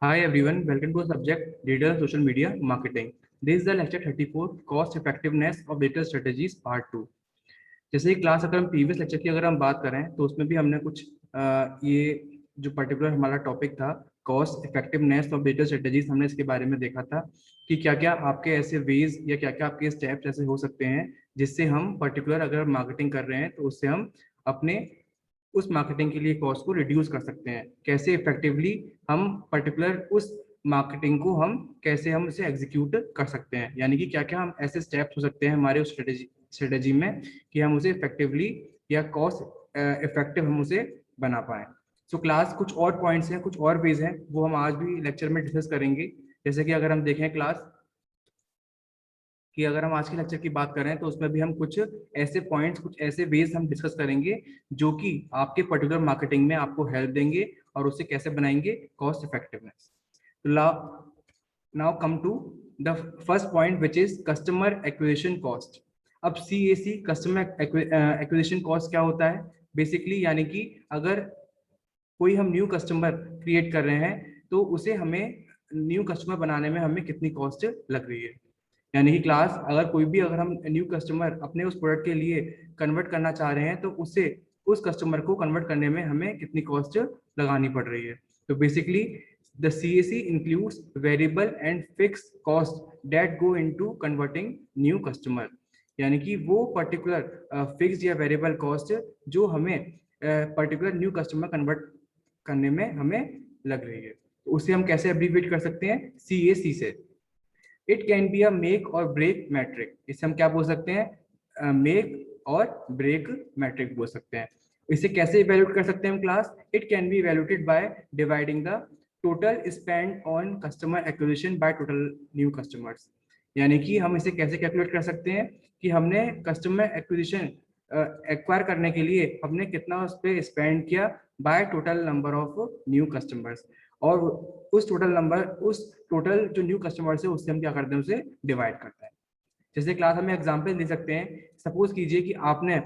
Hi everyone, welcome to the subject Data and Social Media Marketing. This is the lecture 34 Cost Effectiveness of Data Strategies Part 2. जैसे ही class अगर हम previous lecture की अगर हम बात करें तो उसमें भी हमने कुछ ये जो पर्टिकुलर हमारा टॉपिक था cost effectiveness of data strategies हमने इसके बारे में देखा था कि क्या क्या आपके ऐसे वेज या क्या क्या आपके स्टेप्स ऐसे हो सकते हैं जिससे हम पर्टिकुलर अगर मार्केटिंग कर रहे हैं तो उससे हम अपने उस मार्केटिंग के लिए कॉस्ट को रिड्यूस कर सकते हैं। कैसे इफेक्टिवली हम पर्टिकुलर उस मार्केटिंग को हम कैसे हम उसे एग्जीक्यूट कर सकते हैं, यानी कि क्या क्या हम ऐसे स्टेप्स हो सकते हैं हमारे उस स्ट्रेटेजी में कि हम उसे इफेक्टिवली या कॉस्ट इफेक्टिव हम उसे बना पाए। सो क्लास कुछ और पॉइंट्स हैं, कुछ और वेज हैं, वो हम आज भी लेक्चर में डिस्कस करेंगे। जैसे कि अगर हम देखें क्लास कि अगर हम आज के लेक्चर की बात करें तो उसमें भी हम कुछ ऐसे पॉइंट्स, कुछ ऐसे वेज हम डिस्कस करेंगे जो कि आपके पर्टिकुलर मार्केटिंग में आपको हेल्प देंगे और उसे कैसे बनाएंगे cost effectiveness. Now come to the first point which is customer acquisition cost. अब CAC कस्टमर एक्विजिशन कॉस्ट क्या होता है बेसिकली, यानी कि अगर कोई हम न्यू कस्टमर क्रिएट कर रहे हैं तो उसे हमें न्यू कस्टमर बनाने में हमें कितनी कॉस्ट लग रही है। यानी कि क्लास अगर हम न्यू कस्टमर अपने उस प्रोडक्ट के लिए कन्वर्ट करना चाह रहे हैं तो उससे उस कस्टमर को कन्वर्ट करने में हमें कितनी कॉस्ट लगानी पड़ रही है। तो basically the CAC includes variable and fix cost that go into converting new customer, यानी कि वो पर्टिकुलर फिक्स या वेरिएबल कॉस्ट जो हमें पर्टिकुलर न्यू कस्टमर कन्वर्ट करने में हमें लग रही है। तो उसे हम कैसे एब्रीविएट कर सकते हैं CAC से। It can be a make और ब्रेक मैट्रिक, इसे हम क्या बोल सकते हैं मेक और ब्रेक मैट्रिक बोल सकते हैं। इसे कैसे इवेल्यूएट कर सकते हैं हम class, it can be evaluated by dividing the total spend on customer acquisition by total new customers. यानी कि हम इसे कैसे कैलकुलेट कर सकते हैं कि हमने कस्टमर एक्विजिशन एक्वायर करने के लिए हमने कितना उस पर स्पेंड किया by total number of new customers, और उस टोटल जो न्यू कस्टमर्स है उससे हम क्या करते हैं उसे डिवाइड करते हैं। जैसे क्लास हमें एग्जांपल दे सकते हैं, सपोज कीजिए कि आपने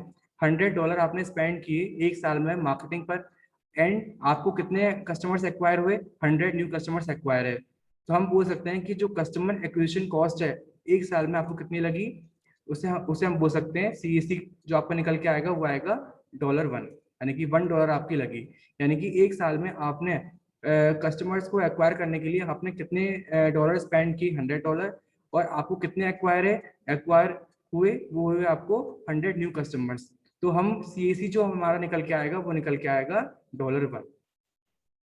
$100 आपने स्पेंड किए एक साल में मार्केटिंग पर एंड आपको कितने कस्टमर्स एक्वायर हुए, 100 न्यू कस्टमर्स एक्वायर है। तो हम बोल सकते हैं कि जो कस्टमर एक्विजिशन कॉस्ट है एक साल में आपको कितनी लगी, उसे हम बोल सकते हैं CAC जो आपका निकल के आएगा वो आएगा $1, यानी कि $1 आपकी लगी। यानी कि एक साल में आपने कस्टमर्स को एक्वायर करने के लिए आपने कितने डॉलर स्पेंड की, $100, और आपको कितने एक्वायर हुए, वो हुए आपको 100 न्यू कस्टमर्स। तो हम CAC जो हमारा निकल के आएगा वो निकल के आएगा $1।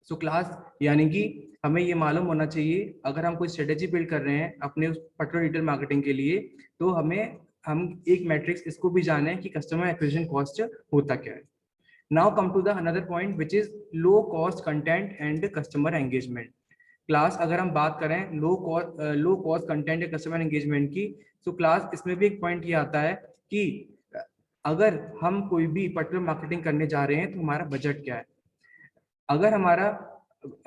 सो क्लास यानी कि हमें ये मालूम होना चाहिए अगर हम कोई स्ट्रेटेजी बिल्ड कर रहे हैं अपने उस पर्टिकुलर डिजिटल मार्केटिंग के लिए तो हम एक मैट्रिक्स इसको भी जाने कि कस्टमर एक्विजिशन कॉस्ट होता क्या है। Now come to the another point which is low cost content and customer engagement. Class अगर हम बात करें लो कॉस्ट कंटेंट या कस्टमर एंगेजमेंट की, तो क्लास इसमें भी एक पॉइंट ये आता है कि अगर हम कोई भी पर्टिकुलर मार्केटिंग करने जा रहे हैं तो हमारा बजट क्या है। अगर हमारा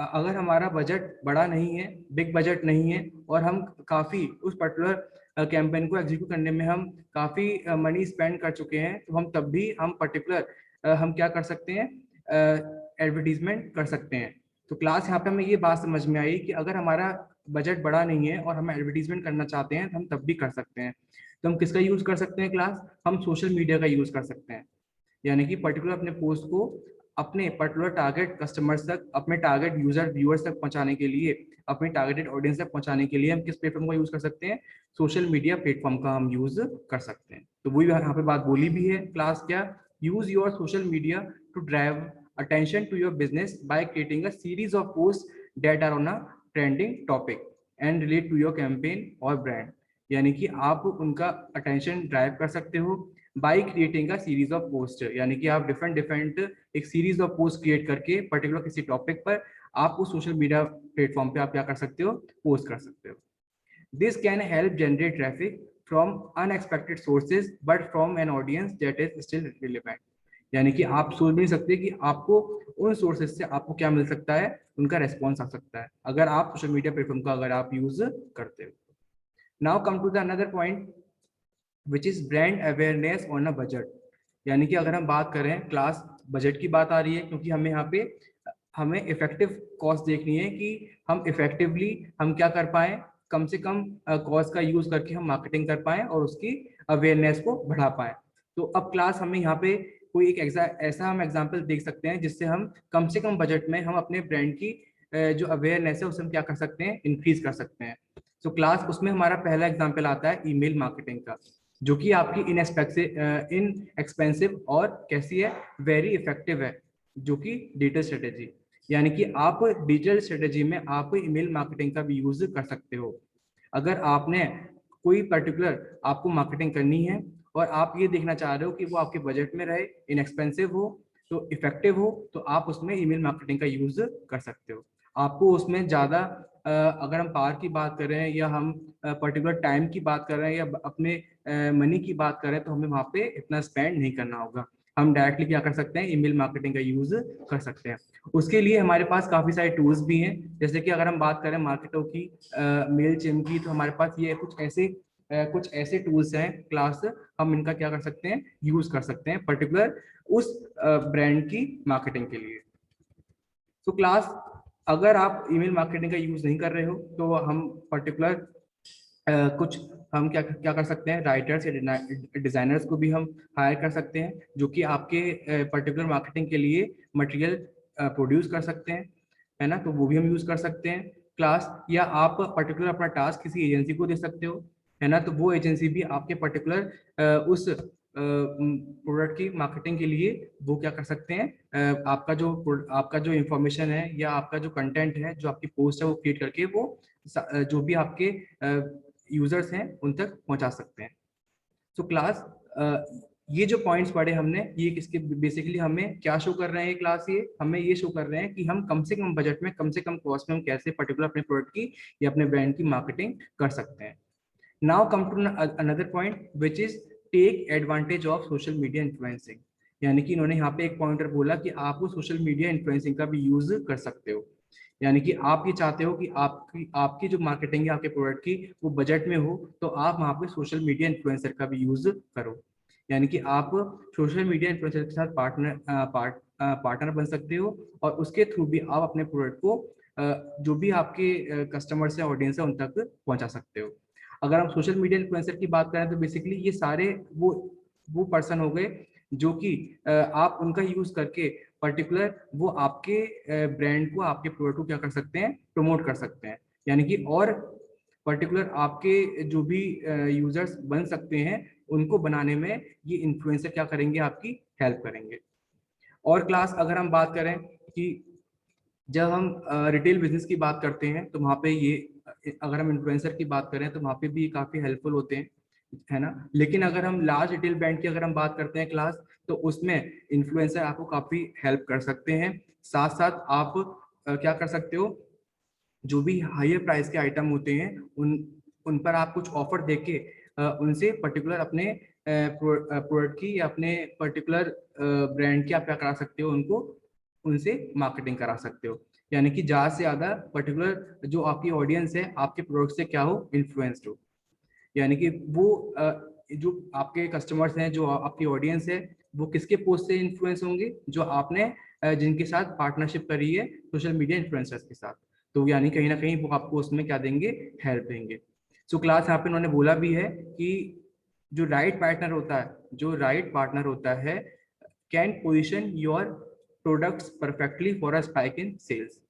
अगर हमारा बजट बड़ा नहीं है, बिग बजट नहीं है, और हम काफ़ी उस पर्टिकुलर कैंपेन को एग्जीक्यूट करने में हम काफ़ी मनी स्पेंड कर चुके हैं, तो हम तब भी हम पर्टिकुलर हम क्या कर सकते हैं एडवर्टीजमेंट कर सकते हैं। तो क्लास यहाँ पे हमें ये बात समझ में आई कि अगर हमारा बजट बड़ा नहीं है और हम एडवर्टीजमेंट करना चाहते हैं तो हम तब भी कर सकते हैं। तो हम किसका यूज़ कर सकते हैं क्लास, हम सोशल मीडिया का यूज़ कर सकते हैं। यानी कि पर्टिकुलर अपने पोस्ट को अपने पर्टिकुलर टारगेट कस्टमर्स तक, अपने टारगेट यूजर व्यूअर्स तक पहुंचाने के लिए, अपनी टारगेटेड ऑडियंस तक पहुंचाने के लिए हम किस प्लेटफॉर्म का यूज कर सकते हैं, सोशल मीडिया प्लेटफॉर्म का हम यूज कर सकते हैं। तो वही यहाँ पे बात बोली भी है क्लास क्या, use your social media to drive attention to your business by creating a series of post that are on a trending topic and relate to your campaign और ब्रांड। यानी कि आप उनका अटेंशन ड्राइव कर सकते हो by creating a series of post, यानी कि आप डिफरेंट एक सीरीज ऑफ पोस्ट क्रिएट करके पर्टिकुलर किसी टॉपिक पर आप उस सोशल मीडिया प्लेटफॉर्म पे आप क्या कर सकते हो, पोस्ट कर सकते हो। This can help generate traffic from unexpected sources but from an audience that is still relevant. यानी कि आप सोच भी नहीं सकते कि आपको उन सोर्सेज से आपको क्या मिल सकता है, उनका रेस्पॉन्स आ सकता है अगर आप सोशल मीडिया प्लेटफॉर्म का अगर आप यूज करते हो। Now come to the another point which is brand awareness on a budget. यानी कि अगर हम बात करें क्लास बजट की बात आ रही है क्योंकि हमें यहाँ पे हमें इफेक्टिव कॉस्ट देखनी है कि हम इफेक्टिवली हम क्या कर पाए, कम से कम कॉस्ट का यूज करके हम मार्केटिंग कर पाए और उसकी अवेयरनेस को बढ़ा पाए। तो अब क्लास हमें यहाँ पे कोई एक ऐसा हम एग्जांपल देख सकते हैं जिससे हम कम से कम बजट में हम अपने ब्रांड की जो अवेयरनेस है उसे हम क्या कर सकते हैं, इंक्रीज कर सकते हैं। तो क्लास उसमें हमारा पहला एग्जांपल आता है ईमेल मार्केटिंग का, जो कि आपकी इन एक्सपेंसिव और कैसी है, वेरी इफेक्टिव है, जो कि डिजिटल स्ट्रेटेजी, यानी कि आप डिजिटल स्ट्रेटेजी में आप ईमेल मार्केटिंग का भी यूज कर सकते हो। अगर आपने कोई पर्टिकुलर आपको मार्केटिंग करनी है और आप ये देखना चाह रहे हो कि वो आपके बजट में रहे, इनएक्सपेंसिव हो, तो इफेक्टिव हो, तो आप उसमें ईमेल मार्केटिंग का यूज कर सकते हो। आपको उसमें ज्यादा अगर हम पावर की बात कर रहे हैं या हम पर्टिकुलर टाइम की बात कर रहे हैं या अपने मनी की बात कर रहे हैं, तो हमें वहाँ पे इतना स्पेंड नहीं करना होगा। हम डायरेक्टली क्या कर सकते हैं, ईमेल मार्केटिंग का यूज कर सकते हैं। उसके लिए हमारे पास काफी सारे टूल्स भी हैं, जैसे कि अगर हम बात करें मार्केटो की, मेल चिम की, तो हमारे पास ये कुछ ऐसे टूल्स हैं क्लास, हम इनका क्या कर सकते हैं, यूज कर सकते हैं पर्टिकुलर उस ब्रांड की मार्केटिंग के लिए। तो क्लास अगर आप ईमेल मार्केटिंग का यूज नहीं कर रहे हो तो हम पर्टिकुलर कुछ हम क्या क्या कर सकते हैं, राइटर्स या डिजाइनर्स को भी हम हायर कर सकते हैं, जो कि आपके पर्टिकुलर मार्केटिंग के लिए मटेरियल प्रोड्यूस कर सकते हैं, है ना। तो वो भी हम यूज कर सकते हैं क्लास। या आप पर्टिकुलर अपना टास्क किसी एजेंसी को दे सकते हो, है ना, तो वो एजेंसी भी आपके पर्टिकुलर उस प्रोडक्ट की मार्केटिंग के लिए वो क्या कर सकते हैं, आपका जो इंफॉर्मेशन है या आपका जो कंटेंट है, जो आपकी पोस्ट है, वो क्रिएट करके वो जो भी आपके यूजर्स हैं उन तक पहुंचा सकते हैं। तो क्लास ये जो पॉइंट्स पढ़े हमने, ये किसके बेसिकली हमें क्या शो कर रहे हैं, क्लास ये हमें ये शो कर रहे हैं कि हम कम से कम बजट में, कम से कम कॉस्ट में हम कैसे पर्टिकुलर अपने प्रोडक्ट की या अपने ब्रांड की मार्केटिंग कर सकते हैं। Now come to another point which is take advantage of social media influencing. यानी कि इन्होंने यहाँ पे एक पॉइंटर बोला कि आप वो सोशल मीडिया इन्फ्लुएंसिंग का भी यूज कर सकते हो। यानी कि आप ये चाहते हो कि आपकी आपकी जो मार्केटिंग है आपके प्रोडक्ट की वो बजट में हो, तो आप वहाँ पे सोशल मीडिया इन्फ्लुएंसर का भी यूज करो। यानी कि आप सोशल मीडिया इन्फ्लुएंसर के साथ पार्टनर बन सकते हो और उसके थ्रू भी आप अपने प्रोडक्ट को जो भी आपके कस्टमर्स या ऑडियंस है उन तक पहुंचा सकते हो। अगर हम सोशल मीडिया इन्फ्लुएंसर की बात करें तो बेसिकली ये सारे वो पर्सन हो गए जो कि आप उनका यूज करके पर्टिकुलर वो आपके ब्रांड को, आपके प्रोडक्ट को क्या कर सकते हैं, प्रमोट कर सकते हैं। यानी कि और पर्टिकुलर आपके जो भी यूजर्स बन सकते हैं उनको बनाने में ये इन्फ्लुएंसर क्या करेंगे, आपकी हेल्प करेंगे। और क्लास अगर हम बात करें कि जब हम रिटेल बिजनेस की बात करते हैं तो वहाँ पे ये, अगर हम इन्फ्लुएंसर की बात करें तो वहाँ पे भी काफी हेल्पफुल होते हैं, है ना। लेकिन अगर हम लार्ज रिटेल ब्रांड की अगर हम बात करते हैं क्लास, तो उसमें इन्फ्लुएंसर आपको काफी हेल्प कर सकते हैं। साथ साथ आप क्या कर सकते हो, जो भी हायर प्राइस के आइटम होते हैं उन पर आप कुछ ऑफर देके उनसे पर्टिकुलर अपने प्रोडक्ट की या अपने पर्टिकुलर ब्रांड की आप क्या करा सकते हो, उनको उनसे मार्केटिंग करा सकते हो। यानी कि ज्यादा से ज्यादा पर्टिकुलर जो आपकी ऑडियंस है आपके प्रोडक्ट से क्या हो, इन्फ्लुएंस्ड हो। यानी कि वो जो आपके कस्टमर्स हैं, जो आपकी ऑडियंस है, वो किसके पोस्ट से इन्फ्लुएंस होंगे, जो आपने जिनके साथ पार्टनरशिप करी है सोशल मीडिया इन्फ्लुएंसर्स के साथ। तो यानी कहीं ना कहीं वो आपको उसमें क्या देंगे, हेल्प देंगे। सो क्लास यहाँ पे उन्होंने बोला भी है कि जो राइट पार्टनर होता है can position your products perfectly for a spike in sales.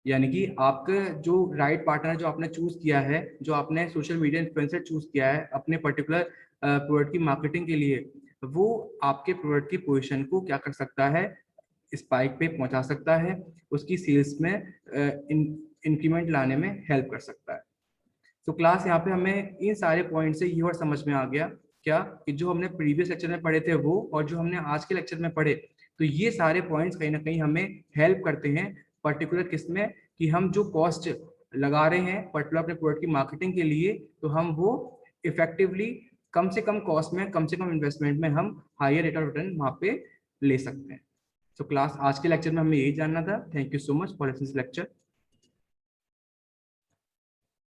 यानी कि आपका जो राइट पार्टनर जो आपने चूज किया है, जो आपने सोशल मीडिया इन्फ्लुएंसर चूज किया है अपने पर्टिकुलर प्रोडक्ट की मार्केटिंग के लिए, वो आपके प्रोडक्ट की पोजीशन को क्या कर सकता है, स्पाइक पे पहुंचा सकता है, उसकी सेल्स में इंक्रीमेंट लाने में हेल्प कर सकता है। तो क्लास यहाँ पे हमें इन सारे पॉइंट से ये और समझ में आ गया क्या, कि जो हमने प्रीवियस लेक्चर में पढ़े थे वो और जो हमने आज के लेक्चर में पढ़े, तो ये सारे पॉइंट्स कहीं ना कहीं हमें हेल्प करते हैं पर्टिकुलर किसमें, कि हम जो कॉस्ट लगा रहे हैं पर्टिकुलर अपने प्रोडक्ट की मार्केटिंग के लिए, तो हम वो इफेक्टिवली कम से कम कॉस्ट में, कम से कम इन्वेस्टमेंट में हम हायर रेट ऑफ रिटर्न वहाँ पे ले सकते हैं। तो क्लास आज के लेक्चर में हमें यही जानना था। Thank you so much for this lecture.